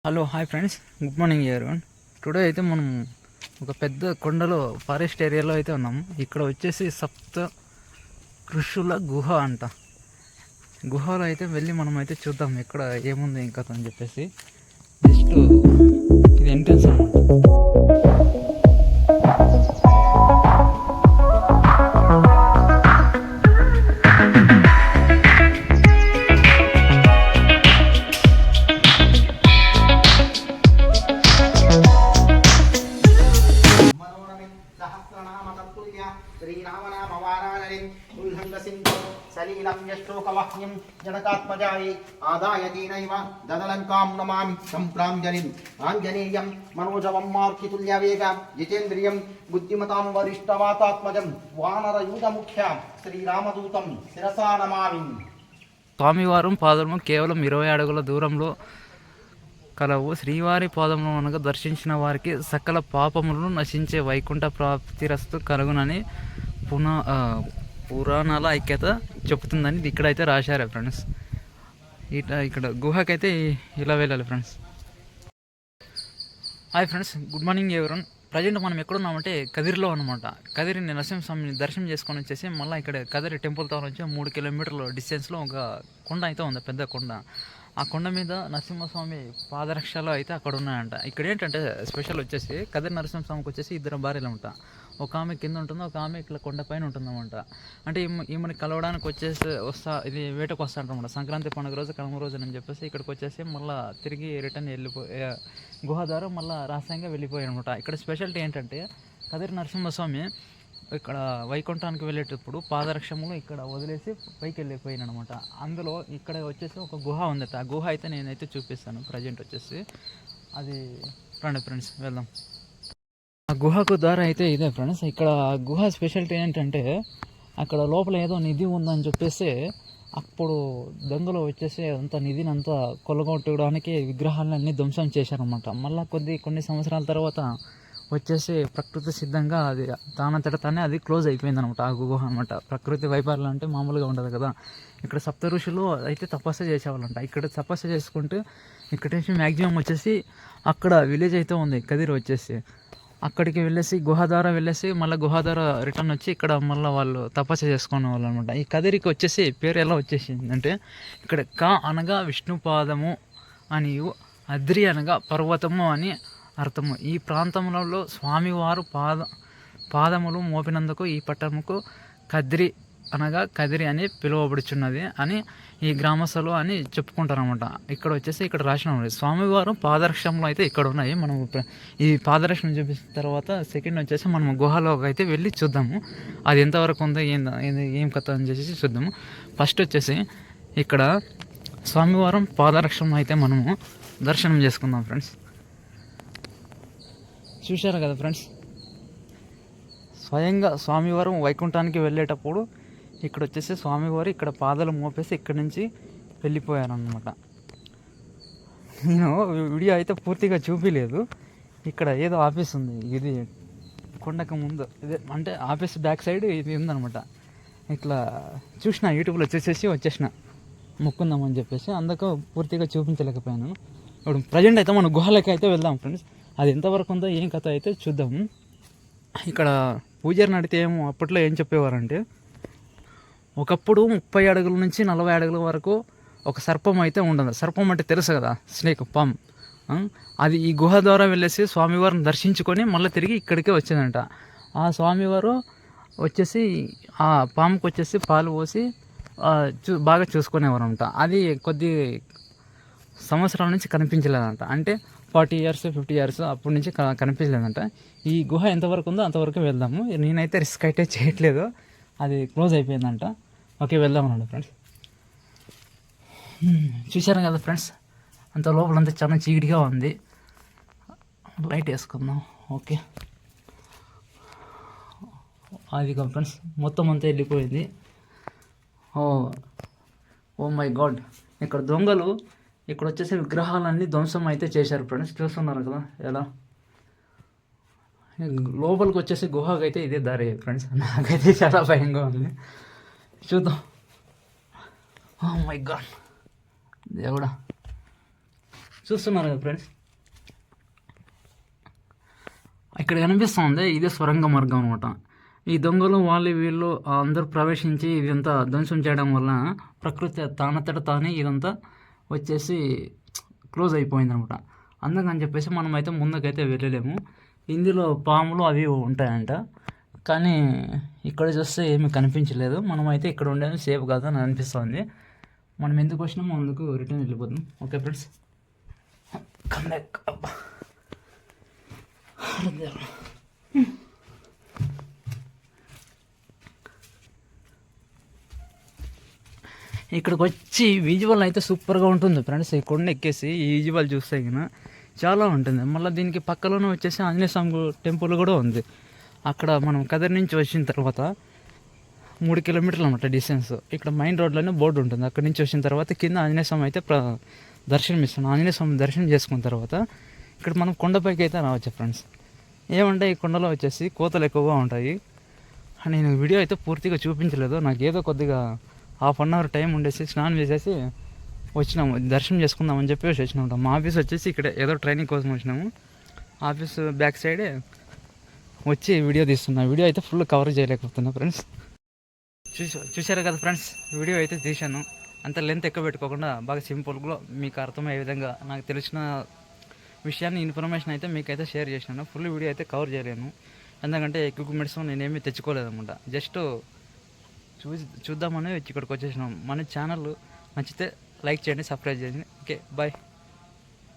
Hello hi friends, good morning everyone. Today అయితే మనం ఒక పెద్ద కొండలో ఫారెస్ట్ ఏరియాలో అయితే ఉన్నాము. ఇక్కడ వచ్చేసి సప్త ఋషుల గుహ అంట. గుహలో అయితే వెళ్ళి మనం అయితే చూద్దాం ఎక్కడ ఏముంది ఇంకా అని చెప్పేసి. జస్ట్ ఇది ఎంట్రన్స్ అన్నమాట. సలీలం యశ్లోకవాహ్యం జనకాత్మజాయే ఆదాయ దీనైవ దదలంకాం నమామి సంప్రాంజలిం ఆంజనేయం మనోజవం మార్కితుల్యవేగ జితేంద్రియం బుద్ధిమతాం వరిష్టవాతాత్మజం వానరయూధముఖ్య శ్రీరామదూతం శిరసా నమామి. స్వామివారం పాదము కేవలం 20 అడుగుల దూరంలో కలవు. శ్రీవారి పాదములు అనగా దర్శించిన వారికి సకల పాపములను నశించే వైకుంఠ ప్రాప్తిరస్తు కలుగునని పురాణాల ఐక్యత చెప్తుందని ఇక్కడైతే రాశారు ఫ్రెండ్స్. ఇక్కడ గుహకైతే ఇలా వెళ్ళాలి friends. Hi friends, good morning everyone. Present మనం ఎక్కడున్నామంటే కదిరిలో అనమాట. కదిరి నరసింహస్వామిని దర్శనం చేసుకొని వచ్చేసి మళ్ళీ ఇక్కడ కదిరి టెంపుల్ టౌన్ వచ్చి 3 కిలోమీటర్ల డిస్టెన్స్లో ఒక కొండ అయితే ఉంది, పెద్ద కొండ. ఆ కొండ మీద నరసింహస్వామి పాదరక్షలు అయితే అక్కడ ఉన్నాయంట. ఇక్కడ ఏంటంటే స్పెషల్ వచ్చేసి కదిరి నరసింహస్వామికి వచ్చేసి 2 భార్యలు ఉంటా. ఒక ఆమె కింద ఉంటుంది, ఒక ఆమె ఇట్లా కొండపైన ఉంటుందన్నమాట. అంటే ఈమెని కలవడానికి ఇది వేటకు వస్తాడనమాట. సంక్రాంతి పండుగ రోజు కనుమ రోజు అని చెప్పేసి ఇక్కడికి వచ్చేసి మళ్ళీ తిరిగి రిటర్న్ గుహ ద్వారా మళ్ళీ రహస్యంగా వెళ్ళిపోయాయి అనమాట. ఇక్కడ స్పెషాలిటీ ఏంటంటే కదిరి నరసింహస్వామి ఇక్కడ వైకుంఠానికి వెళ్ళేటప్పుడు పాదరక్షములు ఇక్కడ వదిలేసి పైకి వెళ్ళిపోయాను అనమాట. అందులో ఇక్కడ వచ్చేసి ఒక గుహ ఉందట. ఆ గుహ అయితే నేనైతే చూపిస్తాను. ప్రజెంట్ వచ్చేసి అది రండి ఫ్రెండ్స్ వెళ్దాం. ఆ గుహకు ద్వారా అయితే ఇదే ఫ్రెండ్స్. ఇక్కడ గుహ స్పెషాలిటీ ఏంటంటే అక్కడ లోపల ఏదో నిధి ఉందని చెప్పేసి అప్పుడు దొంగలు వచ్చేసి అంత నిధిని అంతా కొల్లగొట్టడానికి విగ్రహాలన్నీ ధ్వంసం చేశారనమాట. మళ్ళీ కొన్ని సంవత్సరాల తర్వాత వచ్చేసి ప్రకృతి సిద్ధంగా అది దానంతట తానే అది క్లోజ్ అయిపోయింది అనమాట. ఆ గుహ అనమాట. ప్రకృతి వైపర్యాలు అంటే మామూలుగా ఉండదు కదా. ఇక్కడ సప్త ఋషులు అయితే తపస్సు చేసేవాళ్ళంట. ఇక్కడ తపస్సు చేసుకుంటూ ఇక్కడ నుంచి మ్యాక్సిమం వచ్చేసి అక్కడ విలేజ్ అయితే ఉంది కదిరి వచ్చేసి. అక్కడికి వెళ్ళేసి గుహ ద్వారా వెళ్ళేసి మళ్ళీ గుహ ద్వారా రిటర్న్ వచ్చి ఇక్కడ మళ్ళీ వాళ్ళు తపస్సు చేసుకునే వాళ్ళు అనమాట. ఈ కదిరికి వచ్చేసి పేరు ఎలా వచ్చేసింది అంటే ఇక్కడ అనగా విష్ణుపాదము అని, అద్రి అనగా పర్వతము అని అర్థము. ఈ ప్రాంతంలో స్వామివారు పాదములు మోపినందుకు ఈ పట్టణముకు కదిరి అని పిలువబడుచున్నది అని ఈ గ్రామస్తులు అని చెప్పుకుంటారనమాట. ఇక్కడ వచ్చేసి ఇక్కడ రాసిన ఉంది స్వామివారు పాదరక్షములు అయితే ఇక్కడ ఉన్నాయి. మనం ఈ పాదరక్షణ చూపిస్తున్న తర్వాత సెకండ్ వచ్చేసి మనం గుహలోకి అయితే వెళ్ళి చూద్దాము అది ఎంతవరకు ఉందో ఏం కథ అని చెప్పేసి చూద్దాము. ఫస్ట్ వచ్చేసి ఇక్కడ స్వామివారం పాదరక్షణ అయితే మనము దర్శనం చేసుకుందాం ఫ్రెండ్స్. చూశారు కదా ఫ్రెండ్స్, స్వయంగా స్వామివారం వైకుంఠానికి వెళ్ళేటప్పుడు ఇక్కడ వచ్చేసి స్వామివారు ఇక్కడ పాదాలు మోపేసి ఇక్కడి నుంచి వెళ్ళిపోయారనమాట. నేను వీడియో అయితే పూర్తిగా చూపించలేదు. ఇక్కడ ఏదో ఆఫీస్ ఉంది, ఇది కొండకు ముందు ఇదే అంటే ఆఫీస్ బ్యాక్ సైడ్ ఇది ఉందనమాట. ఇట్లా చూసిన యూట్యూబ్లో చూసేసి వచ్చేసిన మొక్కుందామని చెప్పేసి, అందుకు పూర్తిగా చూపించలేకపోయాను. ఇప్పుడు ప్రజెంట్ అయితే మన గుహలకి అయితే వెళ్దాం ఫ్రెండ్స్. అది ఎంతవరకు ఉందో ఏం కథ అయితే చూద్దాము. ఇక్కడ పూజారిని అడిగితే అప్పట్లో ఏం చెప్పేవారంటే ఒకప్పుడు 30 అడుగుల నుంచి 40 అడుగుల వరకు ఒక సర్పం అయితే ఉండదు. సర్పం అంటే తెలుసు కదా, స్నేక్ పామ్. అది ఈ గుహ ద్వారా వెళ్ళేసి స్వామివారిని దర్శించుకొని మళ్ళీ తిరిగి ఇక్కడికే వచ్చేదంట. ఆ స్వామివారు వచ్చేసి ఆ పాముకి వచ్చేసి పాలు పోసి బాగా చూసుకునేవారంట. అది కొద్ది సంవత్సరాల నుంచి కనిపించలేదంట. అంటే 40 years 50 years అప్పటి నుంచి కనిపించలేదంట. ఈ గుహ ఎంతవరకు ఉందో అంతవరకు వెళ్దాము. నేనైతే రిస్క్ అయితే చేయట్లేదు, అది క్లోజ్ అయిపోయిందంట. ఓకే వెళ్దాం అన్నాడు ఫ్రెండ్స్. చూశారు కదా ఫ్రెండ్స్, అంత లోపలంతా చాలా చీకటిగా ఉంది. లైట్ వేసుకుందాం. ఓకే అది కాదు ఫ్రెండ్స్, మొత్తం అంతా వెళ్ళిపోయింది. ఓ మై గాడ్, ఇక్కడ దొంగలు ఇక్కడ వచ్చేసి విగ్రహాలన్నీ ధ్వంసం అయితే చేశారు ఫ్రెండ్స్. చూస్తున్నారు కదా ఎలా. లోపలికి వచ్చేసి గుహకి అయితే ఇదే దారి ఫ్రెండ్స్. నాకైతే చాలా భయంగా ఉంది. చూద్దాం. ఓ మై గాడ్ దేవుడా, చూస్తున్నారు కదా ఫ్రెండ్స్, ఇక్కడ కనిపిస్తుంది ఇదే స్వరంగ మార్గం అనమాట. ఈ దొంగలు వాళ్ళు వీళ్ళు అందరూ ప్రవేశించి ఇదంతా ధ్వంసం చేయడం వల్ల ప్రకృతి తానంతట తానే ఇదంతా వచ్చేసి క్లోజ్ అయిపోయింది అనమాట. అందుకని చెప్పేసి మనమైతే ముందుకైతే వెళ్ళలేము. ఇందులో పాములు అవి ఉంటాయంట, కానీ ఇక్కడ చూస్తే ఏమీ కనిపించలేదు. మనమైతే ఇక్కడ ఉండేది సేఫ్ కాదు అని అనిపిస్తుంది. మనం ఎందుకు వచ్చినామో అందుకు రిటర్న్ వెళ్ళిపోతాం. Okay friends, come back. ఇక్కడికి వచ్చి విజువల్ అయితే సూపర్గా ఉంటుంది ఫ్రెండ్స్. ఈ కొండ ఎక్కేసి ఈ విజువల్ చూస్తే కన్నా చాలా ఉంటుంది. మళ్ళీ దీనికి పక్కలోనే వచ్చేసి ఆంజనేయ స్వామి టెంపుల్ కూడా ఉంది. అక్కడ మనం కదిరి నుంచి వచ్చిన తర్వాత 3 కిలోమీటర్లు అనమాట డిస్టెన్స్. ఇక్కడ మెయిన్ రోడ్లోనే బోర్డు ఉంటుంది. అక్కడి నుంచి వచ్చిన తర్వాత కింద ఆంజనేయ స్వామి అయితే దర్శనం ఇస్తున్నాం. ఆంజనేయ స్వామి దర్శనం చేసుకున్న తర్వాత ఇక్కడ మనం కొండపైకి అయితే రావచ్చు ఫ్రెండ్స్. ఏమంటే ఈ కొండలో వచ్చేసి కోతలు ఎక్కువగా ఉంటాయి. నేను వీడియో అయితే పూర్తిగా చూపించలేదు. నాకు ఏదో కొద్దిగా ½ అన్ అవర్ టైం ఉండేసి స్నానం చేసేసి వచ్చినాము, దర్శనం చేసుకుందామని చెప్పేసి వచ్చినాము. మా ఆఫీస్ వచ్చేసి ఇక్కడ ఏదో ట్రైనింగ్ కోసం వచ్చినాము. ఆఫీస్ బ్యాక్ సైడే వచ్చి వీడియో తీస్తున్నా. వీడియో అయితే ఫుల్ కవర్ చేయలేకపోతున్నా ఫ్రెండ్స్. చూశారు కదా ఫ్రెండ్స్, వీడియో అయితే తీశాను. అంత లెంత్ ఎక్కువ పెట్టుకోకుండా బాగా సింపుల్గా మీకు అర్థమయ్యే విధంగా నాకు తెలిసిన విషయాన్ని ఇన్ఫర్మేషన్ అయితే మీకైతే షేర్ చేసినాను. ఫుల్ వీడియో అయితే కవర్ చేయలేను, ఎందుకంటే ఎక్విప్మెంట్స్ నేనేమీ తెచ్చుకోలేదన్నమాట. జస్ట్ చూద్దామని ఇక్కడికి వచ్చేసినాం. మన ఛానల్ నచ్చితే లైక్ చేయండి, సబ్స్క్రైబ్ చేయండి. Okay, bye.